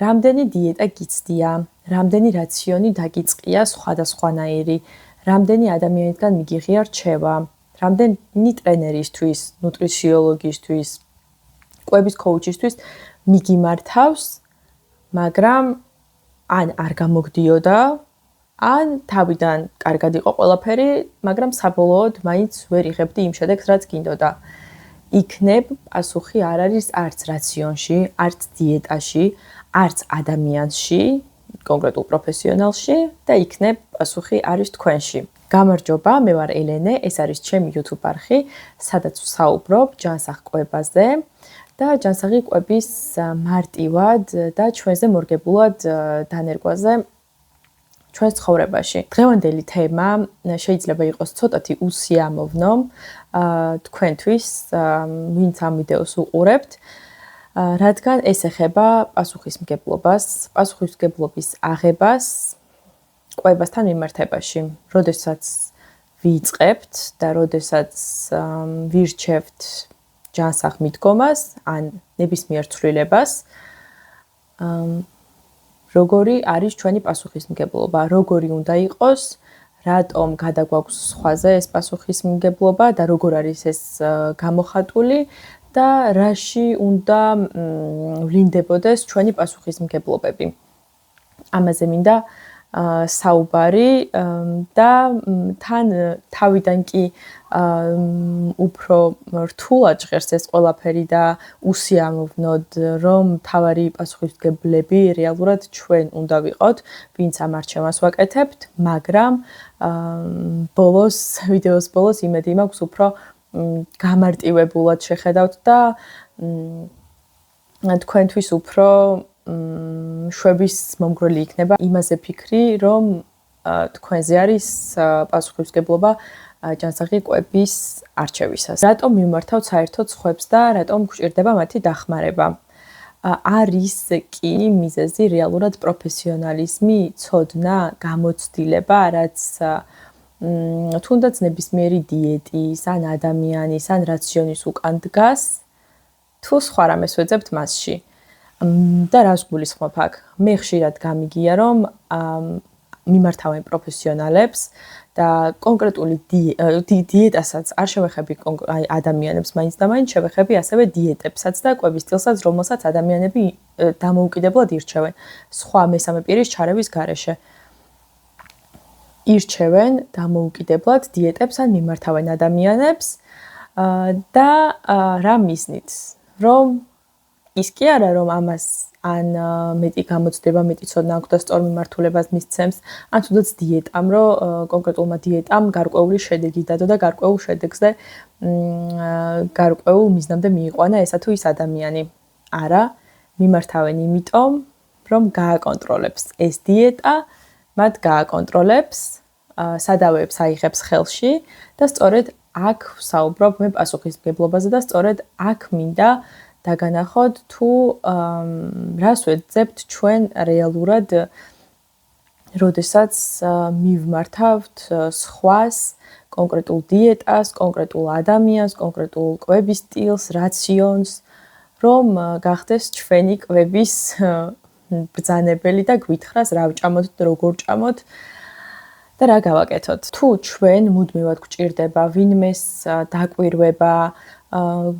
რამდენი დიეტა გიცდია, რამდენი რაციონი დაგიწყია სხვადასხვანაირი, რამდენი ადამიანისგან მიგიღია რჩევა, რამდენი ტრენერისთვის, ნუტრიციოლოგისთვის, კვების კოუჩისთვის მიგიმართავს, მაგრამ ან არ გამოგდიოდა, ან თავიდან კარგად იყო ყველაფერი, მაგრამ საბოლოოდ მაინც ვერ იღებდი იმ შედეგს, რაც გინდოდა. იქნებ პასუხი არ არის არც რაციონში, არც დიეტაში, არც ადამიანში, კონკრეტულ პროფესიონალში და იქნებ პასუხი არის თქვენში. გამარჯობა, მე ვარ ელენე, ეს არის ჩემი YouTube არხი, სადაც ვსაუბრობ ჯანსაღ კვებაზე და ჯანსაღი კვების მარტივად და ჩვენზე მორგებულად დანერგვაზე ჩვენს ცხოვრებაში. დღევანდელი თემა შეიძლება იყოს ცოტათი უსიამოვნო თქვენთვის, ვინც ამ ვიდეოს უყურებთ, რადგან ეს ეხება პასუხისმგებლობას, პასუხისმგებლობის აღებას კვებასთან მიმართებაში. როდესაც ვიწყებთ და როდესაც ვირჩევთ ჯანსაღ მიდგომას ან ნებისმიერ ცვლილებას, როგორი არის ჩვენი პასუხისმგებლობა, როგორი უნდა იყოს, რატომ გადაგვაქვს სხვაზე ეს პასუხისმგებლობა და როგორ არის ეს გამოხატული და რაში უნდა ვლინდებოდეს ჩვენი პასუხისმგებლობები. ამაზე მინდა საუბარი და თან თავიდან კი უფრო რთულად ჟღერს ეს ყველაფერი და უსიამოვნოდ, რომ თავარი პასუხისმგებლები რეალურად ჩვენ უნდა ვიყოთ, ვინც ამ არჩევანს ვაკეთებთ, მაგრამ ვიდეოს ბოლოს იმედი მაქვს უფრო გამარტივებულად შეხედავთ და თქვენთვის უფრო შვების მომგვრელი იქნება იმაზე ფიქრი, რომ თქვენზე არის პასუხისმგებლობა ჯანსაღი კვების არჩევისას. რატომ მიმართავთ საერთოდ სხვებს და რატომ გვჭირდება მათი დახმარება? არის კი მიზეზი რეალურად პროფესიონალიზმი, ცოდნა, გამოცდილება, რაც თუნდაც ნებისმიერი დიეტის, ან ადამიანის, ან რაციონის უკან დგას, თუ სხვა რამეს ვეძებთ მასში. და რას გულისხმობ აქ? მე ხშირად გამიგია, რომ მიმართავენ პროფესიონალებს და კონკრეტული დიეტასაც არ შევეხები ადამიანებს მაინც და მაინც შევეხები ასევე დიეტებსაც და კვების სტილსაც, რომელსაც ადამიანები დამოუკიდებლად ირჩევენ, სხვა მესამე პირის ჩარევის გარეშე. ირჩევენ დამოუკიდებლად დიეტებს ან მიმართავენ ადამიანებს და რა მიზნით? რომ ის კი არა, რომ ამას ან მეტი გამოცდება, მეტი ცოდნა აქვს და სწორ მიმართულებას მისცემს, ან თუნდაც დიეტამ, რომ კონკრეტულმა დიეტამ გარკვეული შედეგი დადო და გარკვეულ შედეგზე გარკვეულ მიზნამდე მიიყვანა ესა თუ ის ადამიანი. არა, მიმართავენ იმიტომ, რომ გააკონტროლებს ეს დიეტა, მათ გააკონტროლებს, სადავეებს აიღებს ხელში და სწორედ აქ ვსაუბრობ მე პასუხისმგებლობაზე და სწორედ აქ მინდა დაგანახოთ თუ რას ვეძებთ ჩვენ რეალურად, როდესაც მივმართავთ სხვას, კონკრეტულ დიეტას, კონკრეტულ ადამიანს, კონკრეტულ კვების სტილს, რაციონს, რომ გახდეს ჩვენი კვების ბრძანებელი და გვითხრას რა ვჭამოთ, როგორ ვჭამოთ და რა გავაკეთოთ. თუ ჩვენ მუდმივად გვჭირდება ვინმეს დაკვირვება,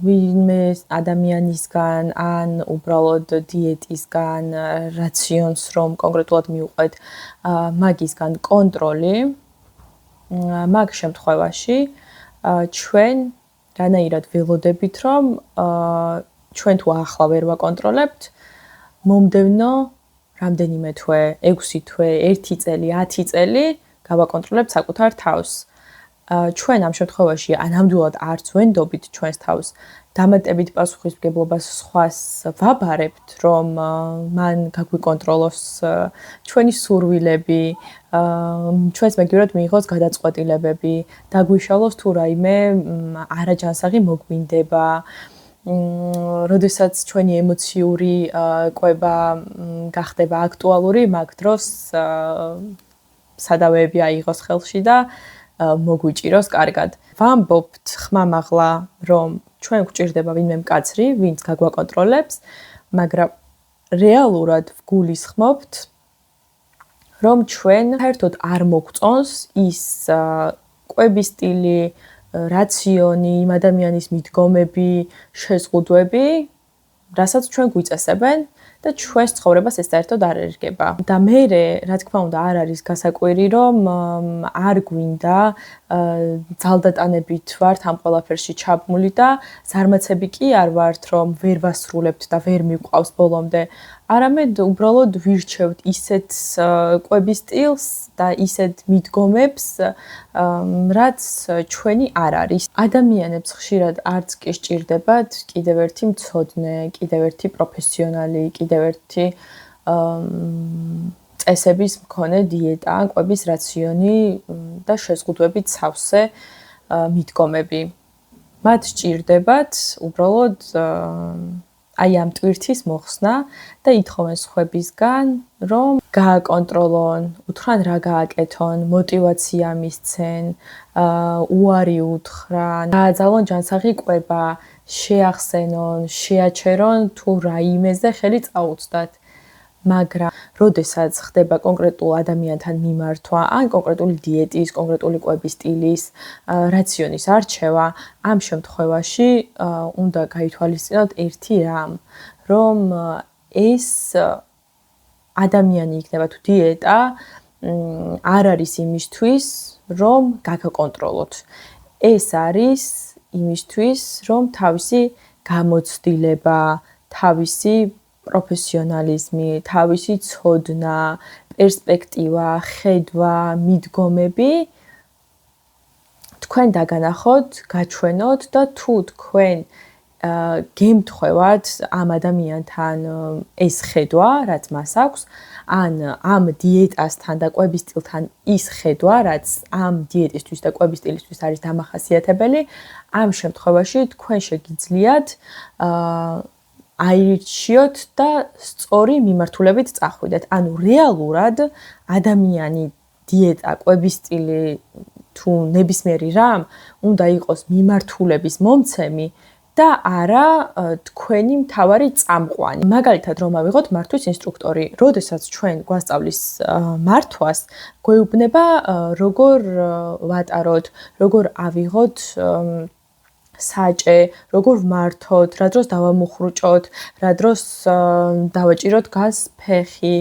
ვინმე ადამიანისგან ან უბრალოდ დიეტისგან, რაციონს რომ კონკრეტულად მიუყვეთ, მაგისგან კონტროლი, მაგ შემთხვევაში ჩვენ რანაირად ველოდებით, რომ ჩვენ თუ ახლა ვერ ვაკონტროლებთ, მომდევნო რამდენიმე თვე, 6 თვე, 1 წელი, 10 წელი გავაკონტროლებთ საკუთარ თავს. ჩვენ ამ შემთხვევაში ნამდვილად არც ვენდობით ჩვენს თავს, დამატებით პასუხისმგებლობას სხვას ვაბარებთ, რომ მან გაგვიკონტროლოს ჩვენი სურვილები, ჩვენს მეგობრად მიიღოს გადაწყვეტილებები, დაგვიშალოს თუ რაიმე არაჯანსაღი მოგვინდება, როდესაც ჩვენი ემოციური კვება გახდება აქტუალური, მაგ დროს სადავეები აიღოს ხელში და მოგვიჭიროს კარგად. ვამბობთ ხმამაღლა, რომ ჩვენ გვჭირდება ვინმე მკაცრი, ვინც გაგვაკონტროლებს, მაგრამ რეალურად ვგულისხმობთ, რომ ჩვენ საერთოდ არ მოგწონს ის კვების სტილი, რაციონი, იმ ადამიანის მიდგომები, შეზღუდვები, რასაც ჩვენ გვიწესებენ და ჩვენს ცხოვრებას ეს საერთოდ არ ერგება. და მერე, რა თქმა უნდა, არ არის გასაკვირი, რომ არ გვინდა ძალდატანებით ვართ ამ ყველაფერში ჩაბმული და ზარმაცები კი არ ვართ, რომ ვერ ვასრულებთ და ვერ მივყავს ბოლომდე. არამედ უბრალოდ ვირჩევთ ისეთ კვების სტილს და ისეთ მიდგომებს, რაც ჩვენი არ არის. ადამიანებს ხშირად არც კი სჭირდებათ კიდევ ერთი მცოდნე, კიდევ ერთი პროფესიონალი, კიდევ ერთი წესების მქონე დიეტა, კვების რაციონი და შეზღუდვებით სავსე მიდგომები. მათ სჭირდებათ უბრალოდ აი ამ ტვირთის მოხსნა და ითხოვენ სხვებისგან, რომ გააკონტროლონ, უთხრან რა გააკეთონ, მოტივაცია მისცენ, უარი უთხრან, გააძალონ ჯანსაღი კვება, შეახსენონ, შეაჩერონ თუ რაიმეზე ხელი წაუწდათ. მაგრამ როდესაც ხდება კონკრეტულ ადამიანთან მიმართვა, ან კონკრეტული დიეტის, კონკრეტული კვების სტილის, რაციონის არჩევა, ამ შემთხვევაში უნდა გაითვალისწინოთ ერთი რამ, რომ ეს ადამიანი იქნება თუ დიეტა არ არის იმისთვის, რომ გაგაკონტროლოთ. ეს არის იმისთვის, რომ თავისი გამოცდილება, თავისი პროფესიონალიზმი, თავისი ცოდნა, პერსპექტივა, ხედვა, მიდგომები თქვენ დაგანახოთ, გაჩვენოთ და თუ თქვენ გემთხვევათ ამ ადამიანთან ეს ხედვა, რაც მას აქვს, ან ამ დიეტასთან და კვების სტილთან ის ხედვა, რაც ამ დიეტისთვის და კვების სტილისთვის არის დამახასიათებელი, ამ შემთხვევაში თქვენ შეგიძლიათ აირჩიოთ და სწორი მიმართულებით წახვიდეთ. ანუ რეალურად ადამიანი, დიეტა, კვების სტილი თუ ნებისმიერი რამ უნდა იყოს მიმართულების მომცემი და არა თქვენი მთავარი წამყვანი. მაგალითად, რომ ავიღოთ მართვის ინსტრუქტორი, როდესაც ჩვენ გვასწავლის მართვას, გვეუბნება როგორ ვატაროთ, როგორ ავიღოთ საჭე, როგორ ვმართოთ, რა დროს დავამუხრუჭოთ, რა დროს დავაჭიროთ გაზ ფეხი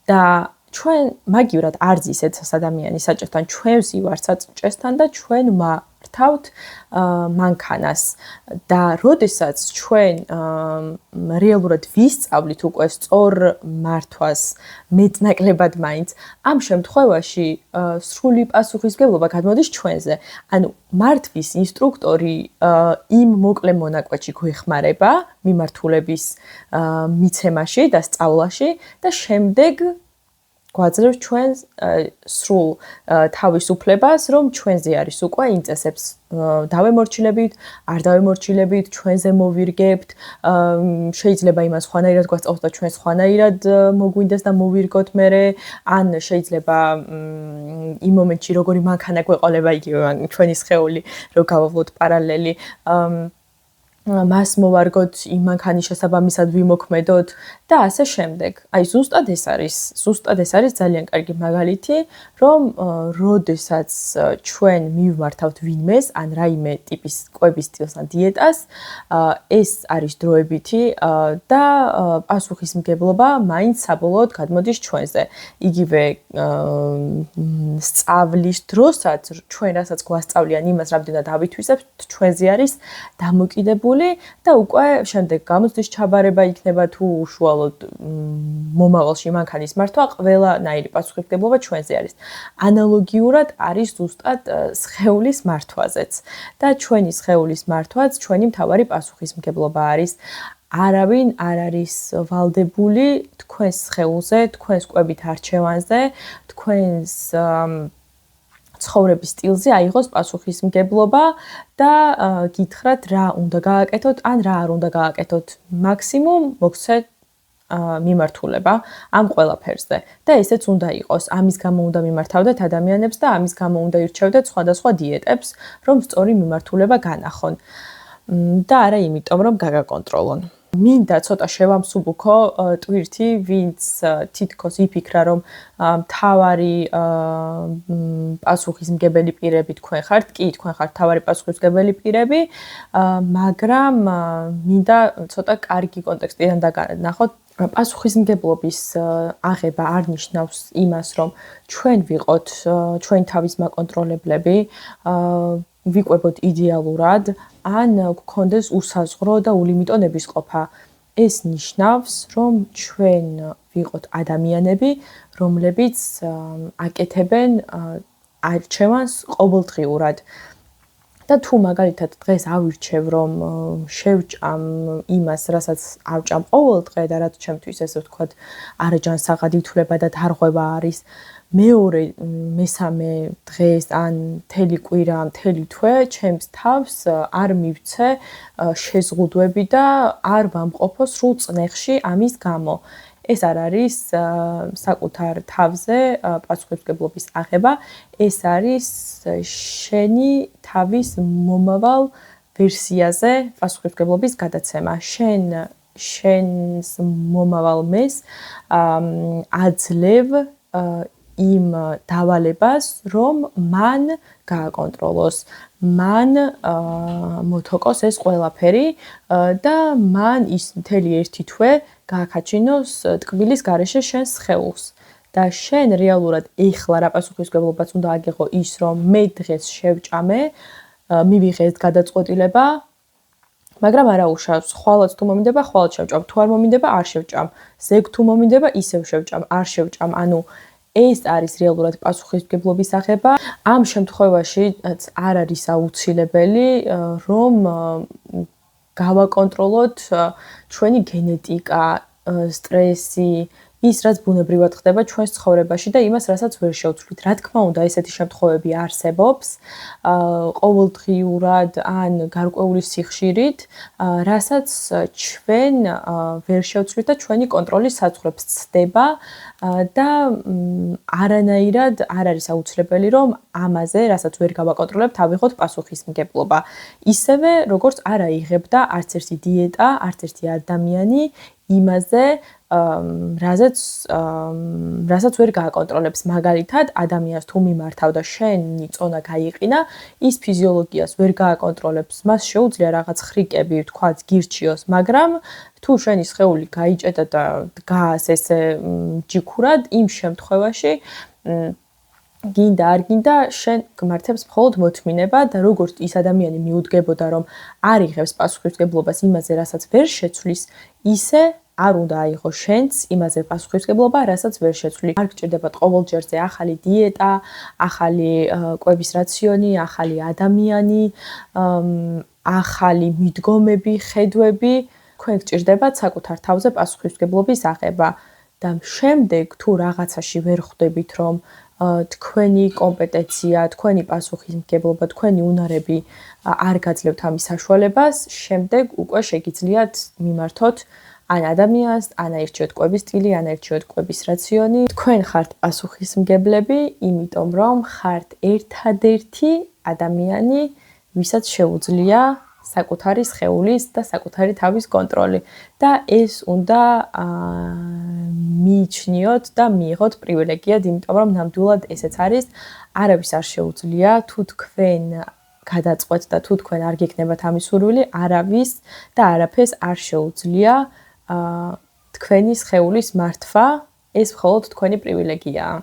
და ჩვენ მაგივრად არ ზისეთ ადამიანის საჭესთან, ჩვენ ვზივართ საჭესთან და ჩვენ მართავთ მანქანას. და როდესაც ჩვენ რეალურად ვისწავლით უკვე სწორ მართვას მეტნაკლებად მაინც, ამ შემთხვევაში სრული პასუხისმგებლობა გადმოდის ჩვენზე. ანუ მართვის ინსტრუქტორი იმ მოკლე მონაკვეთში გვეხმარება მიმართულების მიცემაში და სწავლაში და შემდეგ გვაძლევს ჩვენ სრულ თავისუფლებას, რომ ჩვენზე არის უკვე იმ წესებს დავემორჩილებით, არ დავემორჩილებით, ჩვენზე მოვირგებთ, შეიძლება იმას სხვანაირად გვასწავლოს და ჩვენ სხვანაირად მოგვინდეს და მოვირგოთ მერე, ან შეიძლება იმ მომენტში როგორი მანქანა გვეყოლება იგივე ჩვენი სხეული, რომ გავავლოთ პარალელი, მას მოვარგოთ იმ მანქანის შესაბამისად ვიმოქმედოთ და ასე შემდეგ. აი ზუსტად ეს არის ძალიან კარგი მაგალითი, რომ როდესაც ჩვენ მივმართავთ ვინმეს, ან რაიმე ტიპის კვების სტილს ან დიეტას, ეს არის დროებითი და პასუხისმგებლობა მაინც საბოლოოდ გადმოდის ჩვენზე. იგივე სწავლის დროსაც ჩვენ რასაც გვასწავლიან იმას, რამდენად ავითვისებთ, ჩვენზე არის დამოკიდებული და უკვე შემდეგ გამოცდის ჩაბარება იქნება თუ უშუალოდ მომავალში მანქანის მართვა, ყველანაირი პასუხისმგებლობა ჩვენზე არის. ანალოგიურად არის ზუსტად სხეულის მართვაზეც და ჩვენი სხეულის მართვაც ჩვენი მთავარი პასუხისმგებლობა არის. არავინ არ არის ვალდებული თქვენს სხეულზე, თქვენს კვებით არჩევანზე, თქვენს ცხოვრების სტილზე აიღოს პასუხისმგებლობა და გითხრათ რა უნდა გააკეთოთ ან რა არ უნდა გააკეთოთ. მაქსიმუმ მოგცეთ მიმართულება ამ ყველაფერზე და ესეც უნდა იყოს. ამის გამო უნდა მიმართავდეთ ადამიანებს და ამის გამო უნდა ირჩევდეთ სხვადასხვა დიეტებს, რომ სწორი მიმართულება განახონ და არა იმიტომ, რომ გაგაკონტროლონ. მინდა ცოტა შევამსუბუქო ტვირთი, ვინც თითქოს იფიქრა, რომ მთავარი პასუხისმგებელი პირები თქვენ ხართ. კი, თქვენ ხართ მთავარი პასუხისმგებელი პირები, მაგრამ მინდა ცოტა კარგი კონტექსტიდან დაგანახოთ. პასუხისმგებლობის აღება არ ნიშნავს იმას, რომ ჩვენ ვიყოთ ჩვენ თავის მაკონტროლებლები, ვიყვებოდ იდეალურად, ან გქონდეს უსაზღვრო და ულიმიტო ნებისყოფა. ეს ნიშნავს, რომ ჩვენ ვიყოთ ადამიანები, რომლებიც აკეთებენ არჩევანს ყოველდღიურად. და თუ მაგალითად დღეს ავირჩევ, რომ შევჭამ იმას, რასაც ავჭამ ყოველდღე და რაც ჩემთვის ესე ვთქვათ, არაჯანსაღად ითვლება და დარღვევა არის, მეორე, მესამე დღეს ან მთელი კვირა, მთელი თვე ჩემს თავს არ მივცე შეზღუდვები და არ ვამყოფო სრულ წნეხში ამის გამო. ეს არ არის საკუთარ თავზე პასუხისმგებლობის აღება, ეს არის შენი თავის მომავალ ვერსიაზე პასუხისმგებლობის გადაცემა. შენს მომავალ მეს აძლევ იმ დავალებას, რომ მან გააკონტროლოს, მან მოთოკოს ეს ყველაფერი და მან ის მთელი ერთი თვე გააკაჩინოს ტკბილის გარეშე შენს სხეულს. და შენ რეალურად ეხლა რა პასუხისმგებლობაც უნდა აგიღო ის, რომ მე დღეს შევჭამე, მივიღე ეს გადაწყვეტილება, მაგრამ არა უშავს, ხვალაც თუ მომინდება, ხვალაც შევჭამ, თუ არ მომინდება, არ შევჭამ, ზეგ თუ მომინდება, ისევ შევჭამ, არ შევჭამ, ანუ ეს არის რეალურად პასუხისმგებლობის აღება. ამ შემთხვევაში არ არის აუცილებელი, რომ გავაკონტროლოთ ჩვენი გენეტიკა, სტრესი, ის რაც ბუნებრივად ხდება ჩვენს ცხოვრებაში და იმას, რასაც ვერ შევცვლით. რა თქმა უნდა, ესეთი შემთხვევები არსებობს, ყოველდღიურად ან გარკვეული სიხშირით, რასაც ჩვენ ვერ შევცვლით და ჩვენი კონტროლის საზღვრებს ცდება და არანაირად არ არის აუცილებელი, რომ ამაზე, რასაც ვერ გავაკონტროლებთ, ავიღოთ პასუხისმგებლობა. ისევე, როგორც არ აიღებდა არც ერთი დიეტა, არც ერთი ადამიანი იმაზე, რასაც ვერ გააკონტროლებს. მაგალითად, ადამიანს თუ მიმართავდა შენი წონა გაიყინა, ის ფიზიოლოგიას ვერ გააკონტროლებს. მას შეუძლია რაღაც ხრიკები, თქვათ, გირჩიოს, მაგრამ თუ შენი სხეული გაიჭედა და დგას ესე ჯიქურად, იმ შემთხვევაში გინდა არ გინდა შენ გმართებს მხოლოდ მოთმინება და როგორც ის ადამიანი მიუდგებოდა, რომ არ იღებს პასუხისმგებლობას იმაზე, რასაც ვერ შეცვლის, ისე არ უნდა აიღო შენც იმაზე პასუხისმგებლობა, რასაც ვერ შეცვლი. არ გჭირდებათ ყოველჯერზე ახალი დიეტა, ახალი კვების რაციონი, ახალი ადამიანი, ახალი მიდგომები, ხედვები. თქვენ გჭირდებათ საკუთარ თავზე პასუხისმგებლობის აღება და შემდეგ თუ რაღაცაში ვერ ხვდებით, რომ თქვენი კომპეტენცია, თქვენი პასუხისმგებლობა, თქვენი უნარები არ გაძლევთ ამის საშუალებას, შემდეგ უკვე შეგიძლიათ მიმართოთ ან ადამიანს, ან აირჩიოთ კვების სტილი, ან აირჩიოთ კვების რაციონი. თქვენ ხართ პასუხისმგებლები, იმიტომ რომ ხართ ერთადერთი ადამიანი, ვისაც შეუძლია საკუთარი სხეულის და საკუთარი თავის კონტროლი. და ეს უნდა მიიჩნიოთ და მიიღოთ პრივილეგიად, იმიტომ რომ ნამდვილად ესეც არის, არავის არ შეუძლია, თუ თქვენ გადაწყვეტთ და თუ თქვენ არ გექნებათ ამის სურვილი, არავის და არაფერს არ შეუძლია თქვენი სხეულის მართვა, ეს მხოლოდ თქვენი პრივილეგიაა.